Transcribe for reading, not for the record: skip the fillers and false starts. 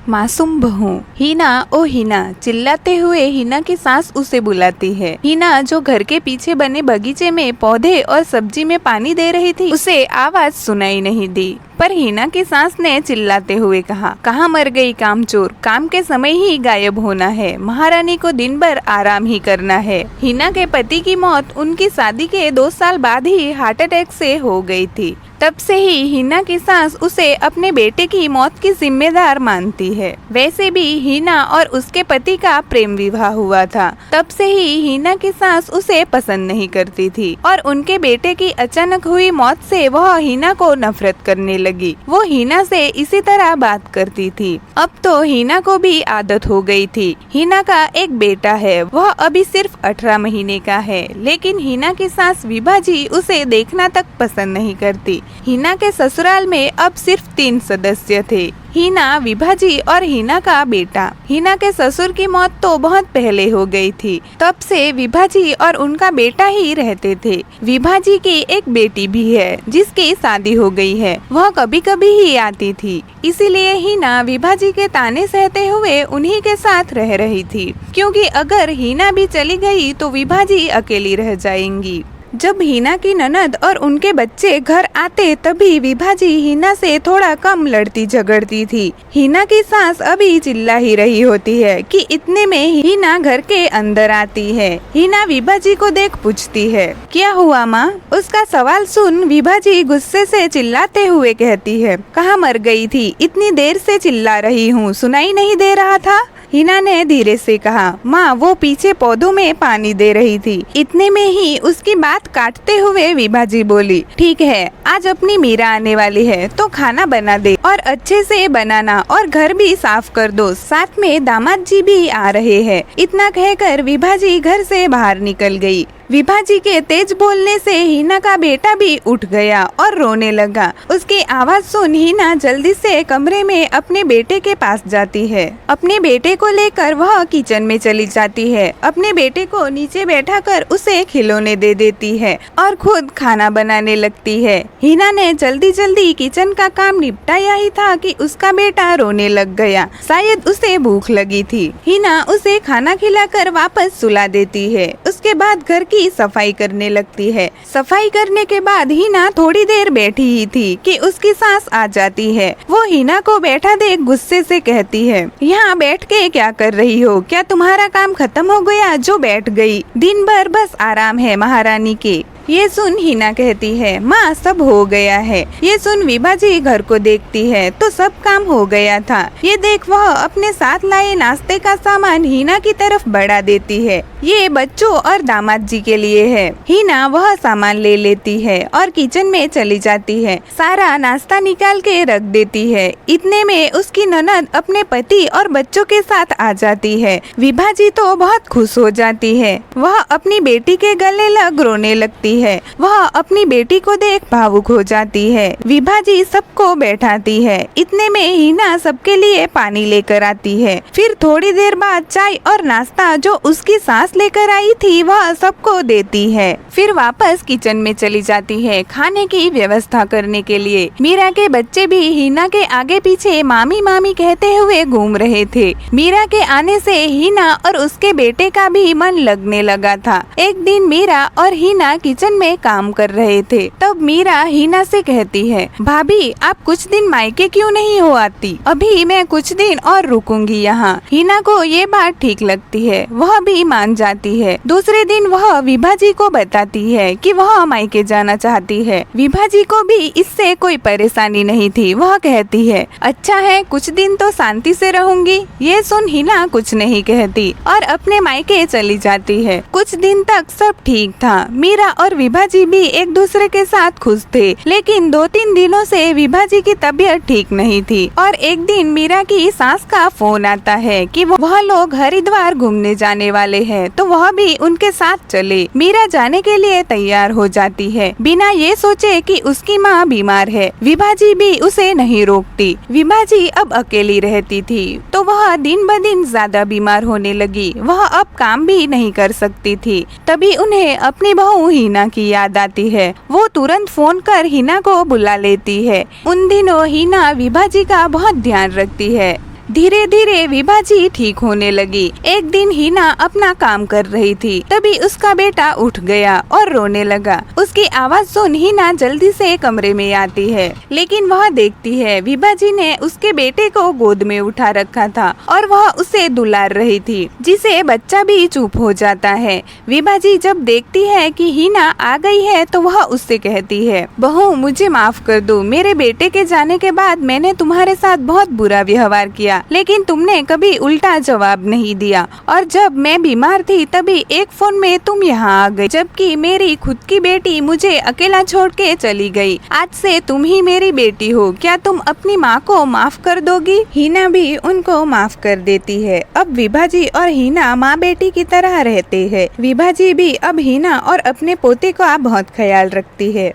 मासूम बहू। हिना ओ हिना चिल्लाते हुए हिना की सास उसे बुलाती है। हिना जो घर के पीछे बने बगीचे में पौधे और सब्जी में पानी दे रही थी, उसे आवाज सुनाई नहीं दी। पर हिना की सास ने चिल्लाते हुए कहा, कहाँ मर गई कामचोर, काम के समय ही गायब होना है, महारानी को दिन भर आराम ही करना है। हिना के पति की मौत उनकी शादी के 2 साल बाद ही हार्ट अटैक से हो गई थी। तब से ही हिना की सास उसे अपने बेटे की मौत की जिम्मेदार मानती है। वैसे भी हिना और उसके पति का प्रेम विवाह हुआ था। तब से ही हिना की सास उसे पसंद नहीं करती थी और उनके बेटे की अचानक हुई मौत से वह हिना को नफरत करने लगी। वो हिना से इसी तरह बात करती थी। अब तो हिना को भी आदत हो गई थी। हिना का एक बेटा है, वह अभी सिर्फ 18 महीने का है, लेकिन हिना की सास विभा जी उसे देखना तक पसंद नहीं करती। हिना के ससुराल में अब सिर्फ 3 सदस्य थे, हिना, विभा जी और हिना का बेटा। हिना के ससुर की मौत तो बहुत पहले हो गई थी। तब से विभा जी और उनका बेटा ही रहते थे। विभा जी की एक बेटी भी है जिसकी शादी हो गई है, वह कभी कभी ही आती थी। इसीलिए हिना विभा जी के ताने सहते हुए उन्हीं के साथ रह रही थी, क्योंकि अगर हिना भी चली गई तो विभा जी अकेली रह जाएंगी। जब हिना की ननद और उनके बच्चे घर आते तभी विभा जी हिना से थोड़ा कम लड़ती झगड़ती थी। हिना की सास अभी चिल्ला ही रही होती है कि इतने में हिना घर के अंदर आती है। हिना विभा जी को देख पूछती है, क्या हुआ माँ? उसका सवाल सुन विभा जी गुस्से से चिल्लाते हुए कहती है, कहाँ मर गई थी? इतनी देर से चिल्ला रही हूँ, सुनाई नहीं दे रहा था? हिना ने धीरे से कहा, माँ वो पीछे पौधों में पानी दे रही थी। इतने में ही उसकी बात काटते हुए विभा जी बोली, ठीक है, आज अपनी मीरा आने वाली है तो खाना बना दे और अच्छे से बनाना और घर भी साफ कर दो, साथ में दामाद जी भी आ रहे हैं। इतना कहकर विभा जी घर से बाहर निकल गई। विभा जी के तेज बोलने से हिना का बेटा भी उठ गया और रोने लगा। उसकी आवाज सुन हिना जल्दी से कमरे में अपने बेटे के पास जाती है। अपने बेटे को लेकर वह किचन में चली जाती है। अपने बेटे को नीचे बैठाकर उसे खिलौने दे देती है और खुद खाना बनाने लगती है। हिना ने जल्दी जल्दी किचन का काम निपटाया ही था कि उसका बेटा रोने लग गया। शायद उसे भूख लगी थी। हिना उसे खाना खिलाकर वापस सुला देती है। उसके बाद घर की सफाई करने लगती है। सफाई करने के बाद हिना थोड़ी देर बैठी ही थी कि उसकी सास आ जाती है। वो हिना को बैठा देख गुस्से से कहती है, यहाँ बैठ के क्या कर रही हो? क्या तुम्हारा काम खत्म हो गया जो बैठ गई? दिन भर बस आराम है महारानी के। ये सुन हिना कहती है, माँ सब हो गया है। ये सुन विभा जी घर को देखती है तो सब काम हो गया था। ये देख वह अपने साथ लाए नाश्ते का सामान हिना की तरफ बढ़ा देती है। ये बच्चों और दामाद जी के लिए है। हिना वह सामान ले लेती है और किचन में चली जाती है। सारा नाश्ता निकाल के रख देती है। इतने में उसकी ननद अपने पति और बच्चों के साथ आ जाती है। विभा जी तो बहुत खुश हो जाती है। वह अपनी बेटी के गले लग रोने लगती है। वह अपनी बेटी को देख भावुक हो जाती है। विभा जी सबको बैठाती है। इतने में हिना सबके लिए पानी लेकर आती है। फिर थोड़ी देर बाद चाय और नाश्ता जो उसकी सास लेकर आई थी वह सबको देती है। फिर वापस किचन में चली जाती है खाने की व्यवस्था करने के लिए। मीरा के बच्चे भी हिना के आगे पीछे मामी मामी कहते हुए घूम रहे थे। मीरा के आने से हिना और उसके बेटे का भी मन लगने लगा था। एक दिन मीरा और हिना किचन में काम कर रहे थे। तब मीरा हिना से कहती है, भाभी आप कुछ दिन मायके क्यों नहीं हो आती? अभी मैं कुछ दिन और रुकूंगी यहाँ। हिना को ये बात ठीक लगती है, वह भी मान जाती है। दूसरे दिन वह विभा जी को बताती है कि वह मायके जाना चाहती है। विभा जी को भी इससे कोई परेशानी नहीं थी। वह कहती है, अच्छा है, कुछ दिन तो शांति से रहूंगी। ये सुन हिना कुछ नहीं कहती और अपने मायके चली जाती है। कुछ दिन तक सब ठीक था। मीरा और विभा जी भी एक दूसरे के साथ खुश थे, लेकिन 2-3 दिनों से विभा जी की तबीयत ठीक नहीं थी। और एक दिन मीरा की सास का फोन आता है कि वह लोग हरिद्वार घूमने जाने वाले हैं, तो वह भी उनके साथ चले। मीरा जाने के लिए तैयार हो जाती है, बिना ये सोचे कि उसकी माँ बीमार है। विभा जी भी उसे नहीं रोकती। विभा जी अब अकेली रहती थी तो वह दिन ब दिन ज्यादा बीमार होने लगी। वह अब काम भी नहीं कर सकती थी। तभी उन्हें अपनी बहू हिना की याद आती है। वो तुरंत फोन कर हिना को बुला लेती है। उन दिनों हिना विभा जी का बहुत ध्यान रखती है। धीरे धीरे विभा जी ठीक होने लगी। एक दिन हिना अपना काम कर रही थी, तभी उसका बेटा उठ गया और रोने लगा। उसकी आवाज सुन हिना जल्दी से कमरे में आती है, लेकिन वह देखती है विभा जी ने उसके बेटे को गोद में उठा रखा था और वह उसे दुलार रही थी, जिसे बच्चा भी चुप हो जाता है। विभा जी जब देखती है कि हिना आ गई है तो वह उससे कहती है, बहू मुझे माफ कर दो, मेरे बेटे के जाने के बाद मैंने तुम्हारे साथ बहुत बुरा व्यवहार किया, लेकिन तुमने कभी उल्टा जवाब नहीं दिया, और जब मैं बीमार थी तभी एक फोन में तुम यहाँ आ गई, जबकि मेरी खुद की बेटी मुझे अकेला छोड़ के चली गई। आज से तुम ही मेरी बेटी हो, क्या तुम अपनी माँ को माफ कर दोगी? हिना भी उनको माफ कर देती है। अब विभा जी और हिना माँ बेटी की तरह रहते हैं। विभा जी भी अब हिना और अपने पोते का बहुत ख्याल रखती है।